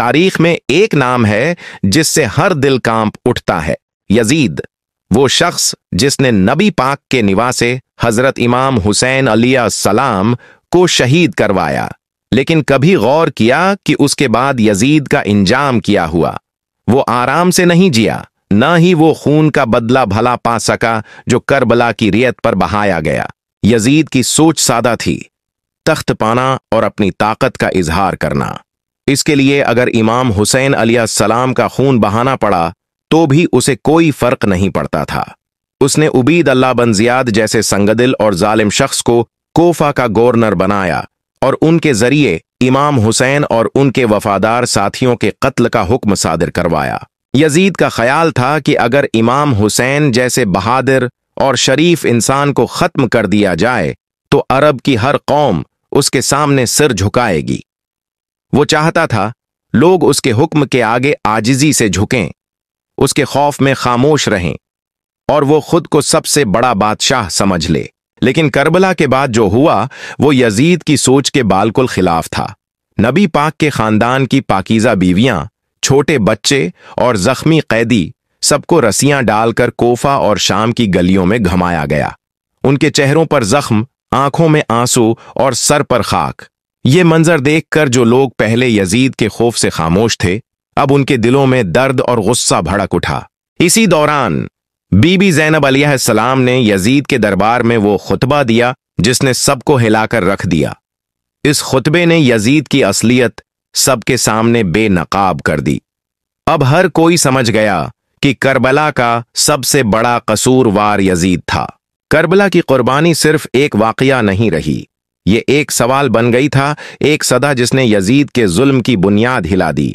تاریخ میں ایک نام ہے جس سے ہر دل کانپ اٹھتا ہے، یزید، وہ شخص جس نے نبی پاک کے نواسے حضرت امام حسین علیہ السلام کو شہید کروایا، لیکن کبھی غور کیا کہ اس کے بعد یزید کا انجام کیا ہوا؟ وہ آرام سے نہیں جیا، نہ ہی وہ خون کا بدلہ بھلا پا سکا جو کربلا کی ریت پر بہایا گیا۔ یزید کی سوچ سادہ تھی، تخت پانا اور اپنی طاقت کا اظہار کرنا۔ اس کے لیے اگر امام حسین علیہ السلام کا خون بہانا پڑا تو بھی اسے کوئی فرق نہیں پڑتا تھا۔ اس نے عبید اللہ بن زیاد جیسے سنگدل اور ظالم شخص کو کوفہ کا گورنر بنایا اور ان کے ذریعے امام حسین اور ان کے وفادار ساتھیوں کے قتل کا حکم صادر کروایا۔ یزید کا خیال تھا کہ اگر امام حسین جیسے بہادر اور شریف انسان کو ختم کر دیا جائے تو عرب کی ہر قوم اس کے سامنے سر جھکائے گی۔ وہ چاہتا تھا لوگ اس کے حکم کے آگے عاجزی سے جھکیں، اس کے خوف میں خاموش رہیں اور وہ خود کو سب سے بڑا بادشاہ سمجھ لے۔ لیکن کربلا کے بعد جو ہوا وہ یزید کی سوچ کے بالکل خلاف تھا۔ نبی پاک کے خاندان کی پاکیزہ بیویاں، چھوٹے بچے اور زخمی قیدی سب کو رسیاں ڈال کر کوفہ اور شام کی گلیوں میں گھمایا گیا۔ ان کے چہروں پر زخم، آنکھوں میں آنسو اور سر پر خاک۔ یہ منظر دیکھ کر جو لوگ پہلے یزید کے خوف سے خاموش تھے، اب ان کے دلوں میں درد اور غصہ بھڑک اٹھا۔ اسی دوران بی بی زینب علیہ السلام نے یزید کے دربار میں وہ خطبہ دیا جس نے سب کو ہلا کر رکھ دیا۔ اس خطبے نے یزید کی اصلیت سب کے سامنے بے نقاب کر دی۔ اب ہر کوئی سمجھ گیا کہ کربلا کا سب سے بڑا قصوروار یزید تھا۔ کربلا کی قربانی صرف ایک واقعہ نہیں رہی، یہ ایک سوال بن گئی تھا، ایک صدا جس نے یزید کے ظلم کی بنیاد ہلا دی۔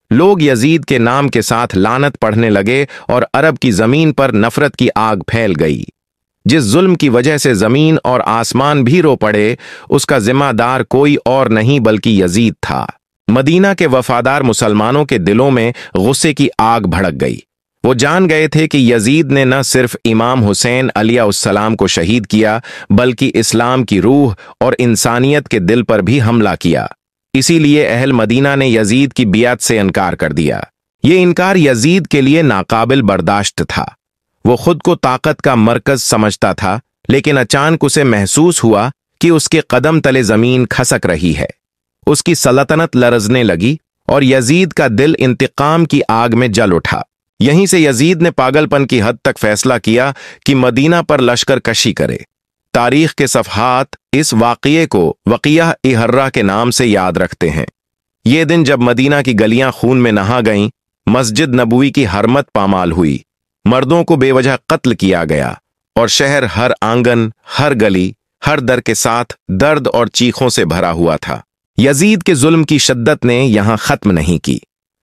لوگ یزید کے نام کے ساتھ لعنت پڑھنے لگے اور عرب کی زمین پر نفرت کی آگ پھیل گئی۔ جس ظلم کی وجہ سے زمین اور آسمان بھی رو پڑے، اس کا ذمہ دار کوئی اور نہیں بلکہ یزید تھا۔ مدینہ کے وفادار مسلمانوں کے دلوں میں غصے کی آگ بھڑک گئی۔ وہ جان گئے تھے کہ یزید نے نہ صرف امام حسین علیہ السلام کو شہید کیا بلکہ اسلام کی روح اور انسانیت کے دل پر بھی حملہ کیا۔ اسی لیے اہل مدینہ نے یزید کی بیعت سے انکار کر دیا۔ یہ انکار یزید کے لیے ناقابل برداشت تھا۔ وہ خود کو طاقت کا مرکز سمجھتا تھا، لیکن اچانک اسے محسوس ہوا کہ اس کے قدم تلے زمین کھسک رہی ہے۔ اس کی سلطنت لرزنے لگی اور یزید کا دل انتقام کی آگ میں جل اٹھا۔ یہیں سے یزید نے پاگل پن کی حد تک فیصلہ کیا کہ مدینہ پر لشکر کشی کرے۔ تاریخ کے صفحات اس واقعے کو وقیعہ حرہ کے نام سے یاد رکھتے ہیں۔ یہ دن جب مدینہ کی گلیاں خون میں نہا گئیں، مسجد نبوی کی حرمت پامال ہوئی، مردوں کو بے وجہ قتل کیا گیا اور شہر ہر آنگن، ہر گلی، ہر در کے ساتھ درد اور چیخوں سے بھرا ہوا تھا۔ یزید کے ظلم کی شدت نے یہاں ختم نہیں کی۔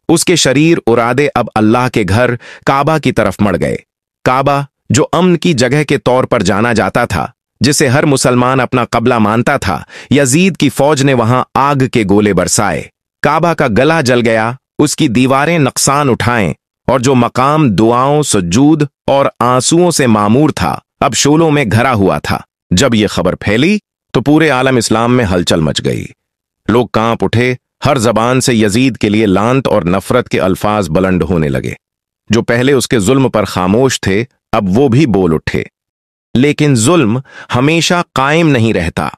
اس کے شریر ارادے اب اللہ کے گھر کعبہ کی طرف مڑ گئے۔ کعبہ جو امن کی جگہ کے طور پر جانا جاتا تھا، جسے ہر مسلمان اپنا قبلہ مانتا تھا، یزید کی فوج نے وہاں آگ کے گولے برسائے۔ کعبہ کا گلا جل گیا، اس کی دیواریں نقصان اٹھائیں اور جو مقام دعاؤں، سجود اور آنسوؤں سے معمور تھا اب شعلوں میں گھرا ہوا تھا۔ جب یہ خبر پھیلی تو پورے عالم اسلام میں ہلچل مچ گئی۔ لوگ کانپ اٹھے، ہر زبان سے یزید کے لیے لعنت اور نفرت کے الفاظ بلند ہونے لگے۔ جو پہلے اس کے ظلم پر خاموش تھے اب وہ بھی بول اٹھے۔ لیکن ظلم ہمیشہ قائم نہیں رہتا۔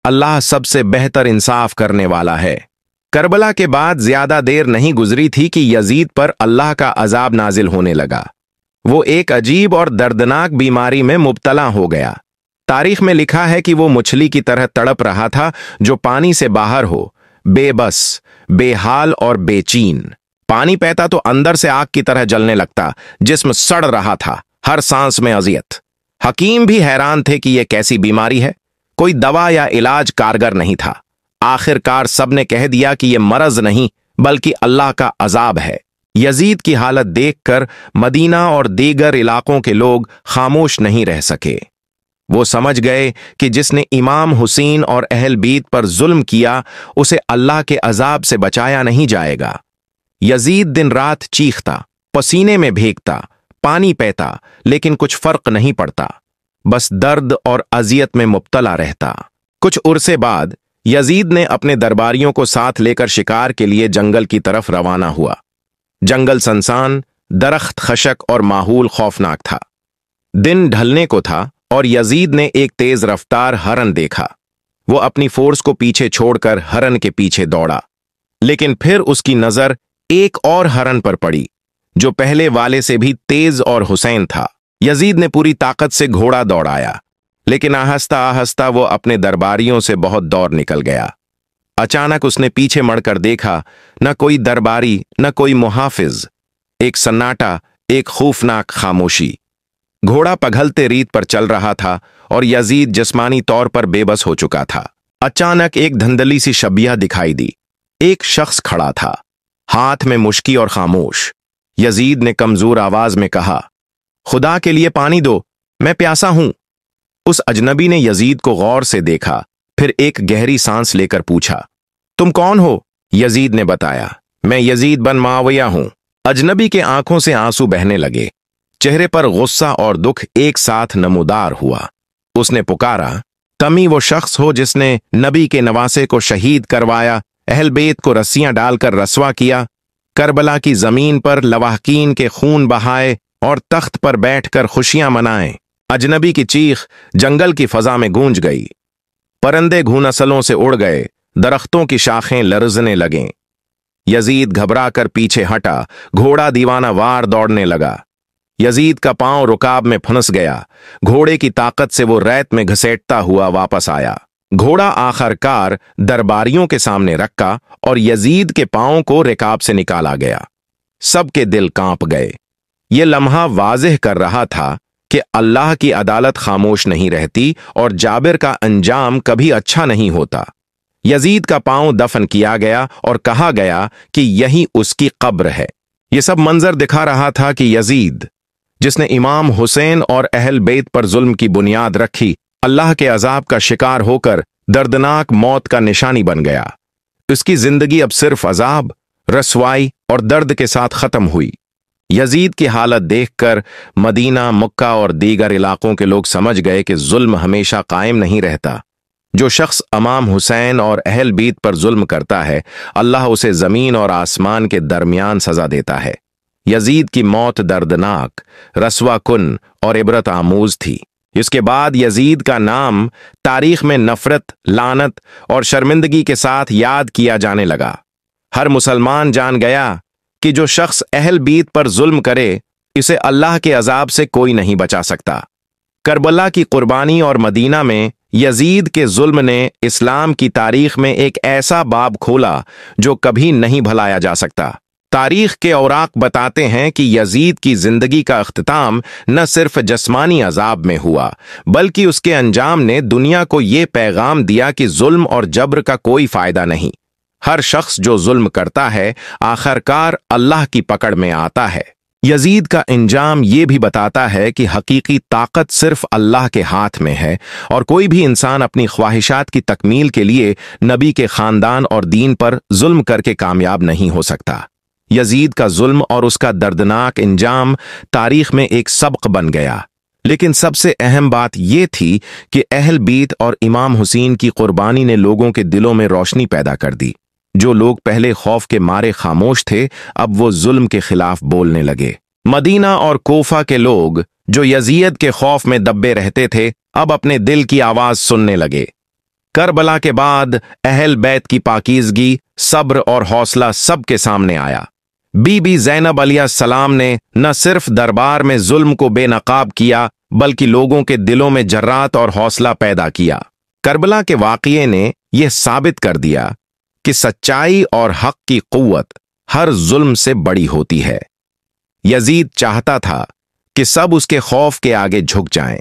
اللہ سب سے بہتر انصاف کرنے والا ہے۔ کربلا کے بعد زیادہ دیر نہیں گزری تھی کہ یزید پر اللہ کا عذاب نازل ہونے لگا۔ وہ ایک عجیب اور دردناک بیماری میں مبتلا ہو گیا۔ تاریخ میں لکھا ہے کہ وہ مچھلی کی طرح تڑپ رہا تھا جو پانی سے باہر ہو، بے بس، بے حال اور بے چین۔ پانی پیتا تو اندر سے آگ کی طرح جلنے لگتا، جسم سڑ رہا تھا، ہر سانس میں اذیت۔ حکیم بھی حیران تھے کہ یہ کیسی بیماری ہے، کوئی دوا یا علاج کارگر نہیں تھا۔ آخر کار سب نے کہہ دیا کہ یہ مرض نہیں بلکہ اللہ کا عذاب ہے۔ یزید کی حالت دیکھ کر مدینہ اور دیگر علاقوں کے لوگ خاموش نہیں رہ سکے۔ وہ سمجھ گئے کہ جس نے امام حسین اور اہل بیت پر ظلم کیا اسے اللہ کے عذاب سے بچایا نہیں جائے گا۔ یزید دن رات چیختا، پسینے میں بھیگتا، پانی پیتا، لیکن کچھ فرق نہیں پڑتا، بس درد اور اذیت میں مبتلا رہتا۔ کچھ عرصے بعد یزید نے اپنے درباریوں کو ساتھ لے کر شکار کے لیے جنگل کی طرف روانہ ہوا۔ جنگل سنسان، درخت خشک اور ماحول خوفناک تھا۔ دن ڈھلنے کو تھا اور یزید نے ایک تیز رفتار ہرن دیکھا۔ وہ اپنی فورس کو پیچھے چھوڑ کر ہرن کے پیچھے دوڑا، لیکن پھر اس کی نظر ایک اور ہرن پر پڑی جو پہلے والے سے بھی تیز اور حسین تھا۔ یزید نے پوری طاقت سے گھوڑا دوڑایا، لیکن آہستہ آہستہ وہ اپنے درباریوں سے بہت دور نکل گیا۔ اچانک اس نے پیچھے مڑ کر دیکھا، نہ کوئی درباری، نہ کوئی محافظ، ایک سناٹا، ایک خوفناک خاموشی۔ گھوڑا پگھلتے ریت پر چل رہا تھا اور یزید جسمانی طور پر بے بس ہو چکا تھا۔ اچانک ایک دھندلی سی شبیہ دکھائی دی۔ ایک شخص کھڑا تھا، ہاتھ میں مشکی اور خاموش۔ یزید نے کمزور آواز میں کہا، خدا کے لیے پانی دو، میں پیاسا ہوں۔ اس اجنبی نے یزید کو غور سے دیکھا، پھر ایک گہری سانس لے کر پوچھا، تم کون ہو؟ یزید نے بتایا، میں یزید بن معاویہ ہوں۔ اجنبی کے آنکھوں سے آنسو بہنے لگے، چہرے پر غصہ اور دکھ ایک ساتھ نمودار ہوا۔ اس نے پکارا، تم ہی وہ شخص ہو جس نے نبی کے نواسے کو شہید کروایا، اہل بیت کو رسیاں ڈال کر رسوا کیا، کربلا کی زمین پر لواحقین کے خون بہائے اور تخت پر بیٹھ کر خوشیاں منائیں۔ اجنبی کی چیخ جنگل کی فضا میں گونج گئی، پرندے گھونسلوں سے اڑ گئے، درختوں کی شاخیں لرزنے لگیں۔ یزید گھبرا کر پیچھے ہٹا، گھوڑا دیوانہ وار دوڑنے لگا۔ یزید کا پاؤں رکاب میں پھنس گیا، گھوڑے کی طاقت سے وہ ریت میں گھسیٹتا ہوا واپس آیا۔ گھوڑا آخر کار درباریوں کے سامنے رکھا اور یزید کے پاؤں کو رکاب سے نکالا گیا۔ سب کے دل کانپ گئے۔ یہ لمحہ واضح کر رہا تھا کہ اللہ کی عدالت خاموش نہیں رہتی اور جابر کا انجام کبھی اچھا نہیں ہوتا۔ یزید کا پاؤں دفن کیا گیا اور کہا گیا کہ یہی اس کی قبر ہے۔ یہ سب منظر دکھا رہا تھا کہ یزید، جس نے امام حسین اور اہل بیت پر ظلم کی بنیاد رکھی، اللہ کے عذاب کا شکار ہو کر دردناک موت کا نشانی بن گیا۔ اس کی زندگی اب صرف عذاب، رسوائی اور درد کے ساتھ ختم ہوئی۔ یزید کی حالت دیکھ کر مدینہ، مکہ اور دیگر علاقوں کے لوگ سمجھ گئے کہ ظلم ہمیشہ قائم نہیں رہتا۔ جو شخص امام حسین اور اہل بیت پر ظلم کرتا ہے، اللہ اسے زمین اور آسمان کے درمیان سزا دیتا ہے۔ یزید کی موت دردناک، رسوا کن اور عبرت آموز تھی۔ اس کے بعد یزید کا نام تاریخ میں نفرت، لعنت اور شرمندگی کے ساتھ یاد کیا جانے لگا۔ ہر مسلمان جان گیا کہ جو شخص اہل بیت پر ظلم کرے، اسے اللہ کے عذاب سے کوئی نہیں بچا سکتا۔ کربلا کی قربانی اور مدینہ میں یزید کے ظلم نے اسلام کی تاریخ میں ایک ایسا باب کھولا جو کبھی نہیں بھلایا جا سکتا۔ تاریخ کے اوراق بتاتے ہیں کہ یزید کی زندگی کا اختتام نہ صرف جسمانی عذاب میں ہوا، بلکہ اس کے انجام نے دنیا کو یہ پیغام دیا کہ ظلم اور جبر کا کوئی فائدہ نہیں۔ ہر شخص جو ظلم کرتا ہے، آخرکار اللہ کی پکڑ میں آتا ہے۔ یزید کا انجام یہ بھی بتاتا ہے کہ حقیقی طاقت صرف اللہ کے ہاتھ میں ہے، اور کوئی بھی انسان اپنی خواہشات کی تکمیل کے لیے نبی کے خاندان اور دین پر ظلم کر کے کامیاب نہیں ہو سکتا۔ یزید کا ظلم اور اس کا دردناک انجام تاریخ میں ایک سبق بن گیا، لیکن سب سے اہم بات یہ تھی کہ اہل بیت اور امام حسین کی قربانی نے لوگوں کے دلوں میں روشنی پیدا کر دی۔ جو لوگ پہلے خوف کے مارے خاموش تھے، اب وہ ظلم کے خلاف بولنے لگے۔ مدینہ اور کوفہ کے لوگ جو یزید کے خوف میں دبے رہتے تھے، اب اپنے دل کی آواز سننے لگے۔ کربلا کے بعد اہل بیت کی پاکیزگی، صبر اور حوصلہ سب کے سامنے آیا۔ بی بی زینب علیہ السلام نے نہ صرف دربار میں ظلم کو بے نقاب کیا، بلکہ لوگوں کے دلوں میں جرات اور حوصلہ پیدا کیا۔ کربلا کے واقعے نے یہ ثابت کر دیا کہ سچائی اور حق کی قوت ہر ظلم سے بڑی ہوتی ہے۔ یزید چاہتا تھا کہ سب اس کے خوف کے آگے جھک جائیں،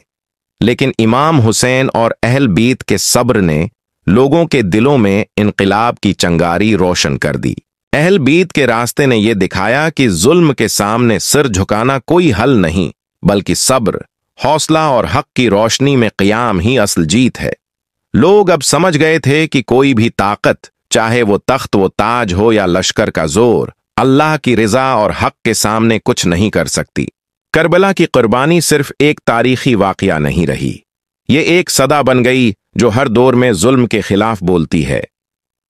لیکن امام حسین اور اہل بیت کے صبر نے لوگوں کے دلوں میں انقلاب کی چنگاری روشن کر دی۔ اہل بیت کے راستے نے یہ دکھایا کہ ظلم کے سامنے سر جھکانا کوئی حل نہیں، بلکہ صبر، حوصلہ اور حق کی روشنی میں قیام ہی اصل جیت ہے۔ لوگ اب سمجھ گئے تھے کہ کوئی بھی طاقت، چاہے وہ تخت و تاج ہو یا لشکر کا زور، اللہ کی رضا اور حق کے سامنے کچھ نہیں کر سکتی۔ کربلا کی قربانی صرف ایک تاریخی واقعہ نہیں رہی، یہ ایک صدا بن گئی جو ہر دور میں ظلم کے خلاف بولتی ہے۔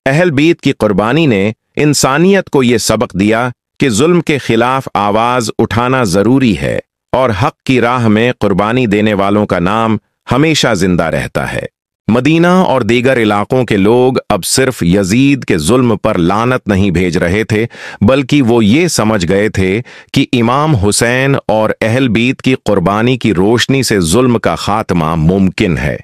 اہل بیت کی قربانی نے انسانیت کو یہ سبق دیا کہ ظلم کے خلاف آواز اٹھانا ضروری ہے اور حق کی راہ میں قربانی دینے والوں کا نام ہمیشہ زندہ رہتا ہے۔ مدینہ اور دیگر علاقوں کے لوگ اب صرف یزید کے ظلم پر لعنت نہیں بھیج رہے تھے، بلکہ وہ یہ سمجھ گئے تھے کہ امام حسین اور اہل بیت کی قربانی کی روشنی سے ظلم کا خاتمہ ممکن ہے۔